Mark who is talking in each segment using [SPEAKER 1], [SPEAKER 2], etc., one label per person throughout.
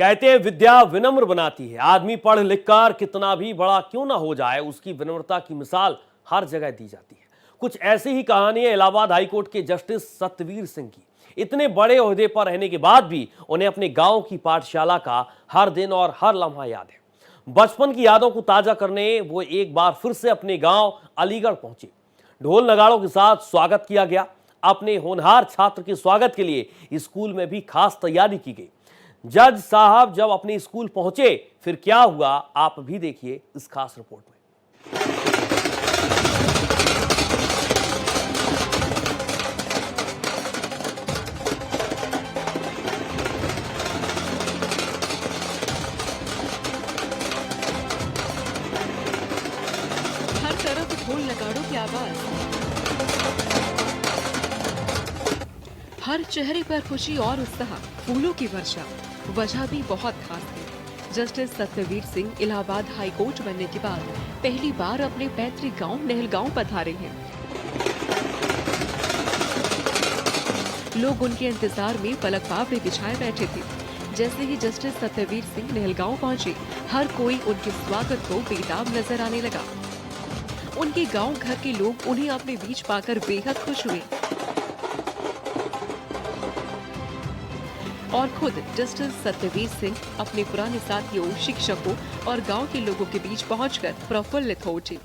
[SPEAKER 1] कहते हैं विद्या विनम्र बनाती है। आदमी पढ़ लिखकर कितना भी बड़ा क्यों ना हो जाए, उसकी विनम्रता की मिसाल हर जगह दी जाती है। कुछ ऐसी ही कहानियां इलाहाबाद हाईकोर्ट के जस्टिस सत्यवीर सिंह की। इतने बड़े ओहदे पर रहने के बाद भी उन्हें अपने गांव की पाठशाला का हर दिन और हर लम्हा याद है। बचपन की यादों को ताजा करने वो एक बार फिर से अपने गांव अलीगढ़ पहुंचे। ढोल नगाड़ों के साथ स्वागत किया गया। अपने होनहार छात्र के स्वागत के लिए स्कूल में भी खास तैयारी की गई। जज साहब जब अपने स्कूल पहुंचे, फिर क्या हुआ आप भी देखिए इस खास रिपोर्ट में।
[SPEAKER 2] हर तरफ ढोल नगाड़ों की आवाज, हर चेहरे पर खुशी और उत्साह, फूलों की वर्षा। वजह भी बहुत खास थी। Justice Satyavir Singh Allahabad high court बनने के बाद पहली बार अपने पैतृक गांव नहलगांव पधारे हैं। लोग उनके इंतजार में पलक पावड़े बिछाए बैठे थे। जैसे ही जस्टिस सत्यवीर सिंह नहलगांव पहुंचे, हर कोई उनके स्वागत को बेताब नजर आने लगा। उनके गांव घर के लोग उन्हें अपने बीच पाकर बेहद खुश हुए और खुद जस्टिस सत्यवीर सिंह अपने पुराने साथियों, शिक्षकों और गांव के लोगों के बीच पहुंचकर प्रफुल्लित हो उठे।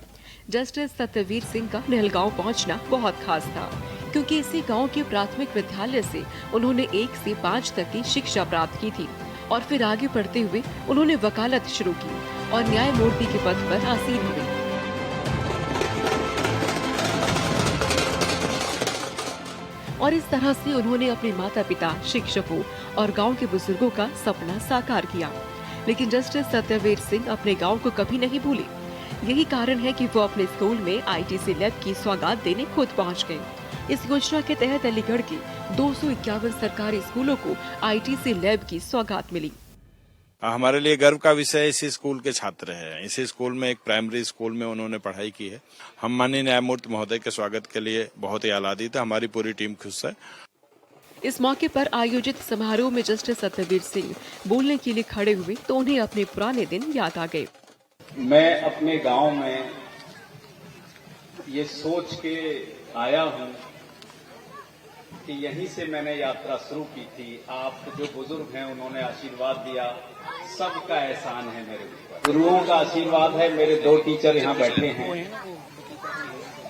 [SPEAKER 2] जस्टिस सत्यवीर सिंह का नहलगांव पहुंचना बहुत खास था, क्योंकि इसी गांव के प्राथमिक विद्यालय से उन्होंने 1 से 5 तक की शिक्षा प्राप्त की थी और फिर आगे बढ़ते हुए उन्होंने वकालत शुरू की और न्यायमूर्ति के पद पर आसीन हुए। और इस तरह से उन्होंने अपने माता पिता, शिक्षकों और गांव के बुजुर्गों का सपना साकार किया। लेकिन जस्टिस सत्यवीर सिंह अपने गांव को कभी नहीं भूले। यही कारण है कि वो अपने स्कूल में आईटीसी लैब की सौगात देने खुद पहुंच गए। इस योजना के तहत अलीगढ़ के 251 सरकारी स्कूलों को आईटीसी लैब की सौगात मिली।
[SPEAKER 3] हमारे लिए गर्व का विषय इसी स्कूल के छात्र हैं। इसी स्कूल में, एक प्राइमरी स्कूल में उन्होंने पढ़ाई की है। हम माननीय न्यायमूर्ति महोदय के स्वागत के लिए बहुत ही आह्लादित है। हमारी पूरी टीम खुश है।
[SPEAKER 2] इस मौके पर आयोजित समारोह में जस्टिस सत्यवीर सिंह बोलने के लिए खड़े हुए तो उन्हें अपने पुराने दिन याद आ गए।
[SPEAKER 4] मैं अपने गांव में ये सोच के आया हूं कि यहीं से मैंने यात्रा शुरू की थी। आप जो बुजुर्ग हैं उन्होंने आशीर्वाद दिया, सबका एहसान है मेरे ऊपर। गुरुओं का आशीर्वाद है। मेरे 2 टीचर यहाँ बैठे हैं।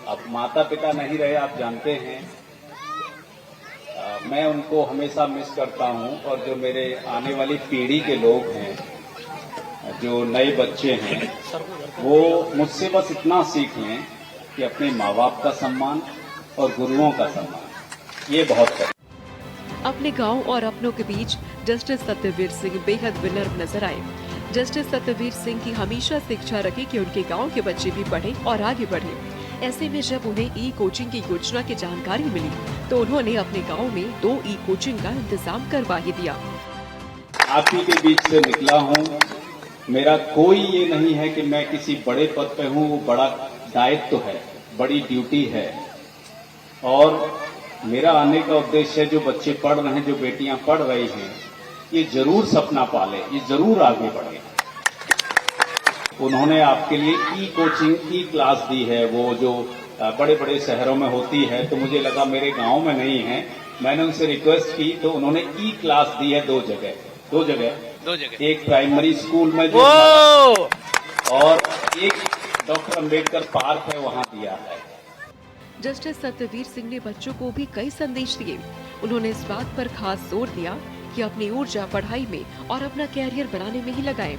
[SPEAKER 4] अब माता पिता नहीं रहे, आप जानते हैं। मैं उनको हमेशा मिस करता हूं और जो मेरे आने वाली पीढ़ी के लोग हैं, जो नए बच्चे हैं, वो मुझसे बस इतना सीख लें कि अपने माँ बाप का सम्मान और गुरुओं का सम्मान, ये बहुत है।
[SPEAKER 2] अपने गांव और अपनों के बीच जस्टिस सत्यवीर सिंह बेहद विनम्र नजर आए। जस्टिस सत्यवीर सिंह की हमेशा से इच्छा रही कि उनके गांव के बच्चे भी पढ़े और आगे बढ़े। ऐसे में जब उन्हें ई कोचिंग की योजना की जानकारी मिली तो उन्होंने अपने गांव में 2 ई कोचिंग का इंतजाम करवा ही दिया।
[SPEAKER 4] आप ही के बीच से निकला हूँ। मेरा कोई ये नहीं है कि मैं किसी बड़े पद पे हूँ। वो बड़ा दायित्व है, बड़ी ड्यूटी है और मेरा आने का उद्देश्य है जो बच्चे पढ़ रहे हैं, जो बेटियां पढ़ रही हैं, ये जरूर सपना पाले, ये जरूर आगे बढ़े। उन्होंने आपके लिए ई कोचिंग, ई क्लास दी है, वो जो बड़े बड़े शहरों में होती है। तो मुझे लगा मेरे गांव में नहीं है। मैंने उनसे रिक्वेस्ट की तो उन्होंने ई क्लास दी है 2 जगह। एक प्राइमरी स्कूल में जो और एक डॉक्टर अंबेडकर पार्क है, वहां दिया है।
[SPEAKER 2] जस्टिस सत्यवीर सिंह ने बच्चों को भी कई संदेश दिए। उन्होंने इस बात पर खास जोर दिया कि अपनी ऊर्जा पढ़ाई में और अपना कैरियर बनाने में ही लगाएं।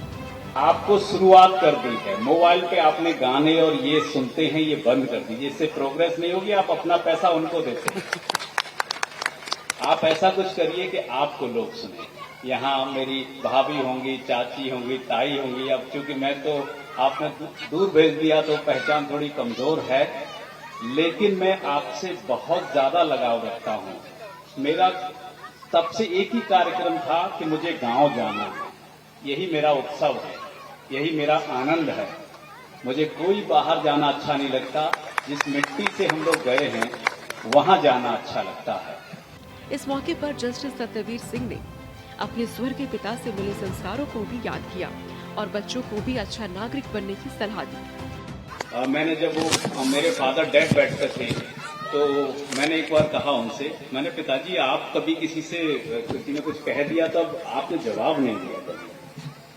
[SPEAKER 4] आपको शुरुआत कर दी है। मोबाइल पे आपने गाने और ये सुनते हैं, ये बंद कर दीजिए। इससे प्रोग्रेस नहीं होगी। आप अपना पैसा उनको देते हैं। आप ऐसा कुछ करिए कि आपको लोग सुने। यहाँ मेरी भाभी होंगी, चाची होंगी, ताई होंगी। अब चूंकि मैं तो आपने दूर भेज दिया तो पहचान थोड़ी कमजोर है, लेकिन मैं आपसे बहुत ज्यादा लगाव रखता हूँ। मेरा तब से एक ही कार्यक्रम था कि मुझे गांव जाना है। यही मेरा उत्सव है, यही मेरा आनंद है। मुझे कोई बाहर जाना अच्छा नहीं लगता। जिस मिट्टी से हम लोग गए हैं वहां जाना अच्छा लगता है।
[SPEAKER 2] इस मौके पर जस्टिस सत्यवीर सिंह ने अपने स्वर्गीय पिता से मिले संस्कारों को भी याद किया और बच्चों को भी अच्छा नागरिक बनने की सलाह दी।
[SPEAKER 4] मैंने जब वो मेरे फादर डेथ बेड पे थे तो मैंने एक बार कहा उनसे, मैंने पिताजी आप कभी किसी ने कुछ कह दिया तब आपने जवाब नहीं दिया कभी।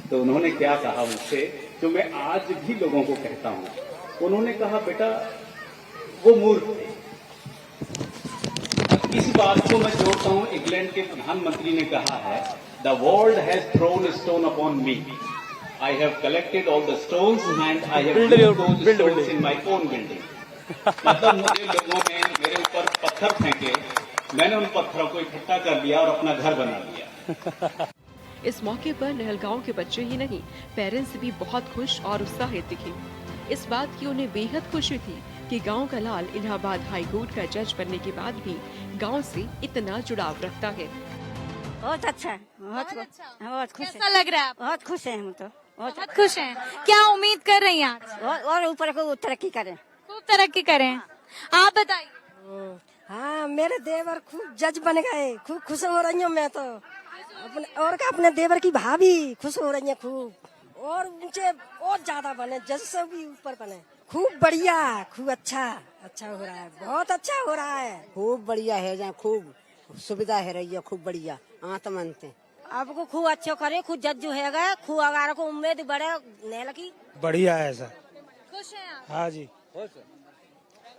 [SPEAKER 4] तो उन्होंने क्या कहा मुझसे, जो मैं आज भी लोगों को कहता हूँ, उन्होंने कहा बेटा वो मूर्ख थे। इस बात को मैं जोड़ता हूँ, इंग्लैंड के प्रधानमंत्री ने कहा है, the world has thrown stone upon me, I have collected all the stones and I have build those stones in my own building. मतलब मुझे लोगों ने मेरे ऊपर पत्थर फेंके, मैंने उन पत्थरों को इकट्ठा कर लिया और अपना घर बना लिया।
[SPEAKER 2] इस मौके पर नहलगांव के बच्चे ही नहीं, पेरेंट्स भी बहुत खुश और उत्साहित दिखे। इस बात की उन्हें बेहद खुशी थी कि गांव का लाल इलाहाबाद हाई कोर्ट का जज बनने के बाद भी गांव से इतना जुड़ाव रखता है।
[SPEAKER 5] बहुत अच्छा है, बहुत खुश
[SPEAKER 6] कैसा लग रहा है आपको?
[SPEAKER 5] बहुत खुश है हम तो
[SPEAKER 6] बहुत खुश हैं। क्या उम्मीद कर रही हैं आज?
[SPEAKER 5] और ऊपर को तरक्की करें।
[SPEAKER 6] खूब तरक्की करें। आप बताइए।
[SPEAKER 5] हाँ, मेरे देवर खूब जज बन गए, खूब खुश हो रही हूँ मैं तो। अपने देवर की भाभी खुश हो रही है खूब, और उनसे और ज्यादा बने, जज से भी ऊपर बने। खूब बढ़िया, खूब अच्छा हो रहा है, बहुत अच्छा हो रहा है।
[SPEAKER 7] खूब बढ़िया है, जहाँ खूब सुविधा है रही है, खूब बढ़िया तो मानते।
[SPEAKER 5] आपको खूब अच्छे करे, खूब जज जो है, खूब अगार को उम्मीद बढ़े नेल की।
[SPEAKER 8] बढ़िया है सर।
[SPEAKER 6] खुश हैं आप?
[SPEAKER 8] हाँ जी,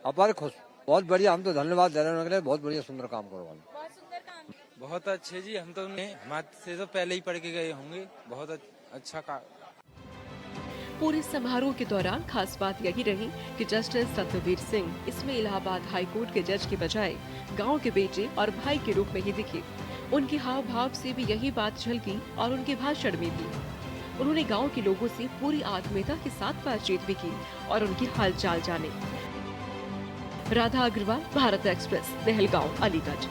[SPEAKER 9] अपार खुश, बहुत बढ़िया। हम तो धन्यवाद दे रहे हैं, बहुत बढ़िया सुंदर काम करो।
[SPEAKER 6] बहुत सुंदर काम।
[SPEAKER 8] बहुत अच्छे जी। हम तो हमारे से तो पहले ही पढ़ के गए होंगे। बहुत अच्छा काम।
[SPEAKER 2] पूरे समारोह के दौरान खास बात यही रही कि जस्टिस सत्यवीर सिंह इसमें इलाहाबाद हाई कोर्ट के जज के बजाय गांव के बेटे और भाई के रूप में ही दिखे। उनके हाव भाव से भी यही बात झलकी और उनके भाषण में भी। उन्होंने गांव के लोगों से पूरी आत्मीयता के साथ बातचीत भी की और उनकी हालचाल जाने। राधा अग्रवाल, भारत एक्सप्रेस, नहलगांव, अलीगढ़।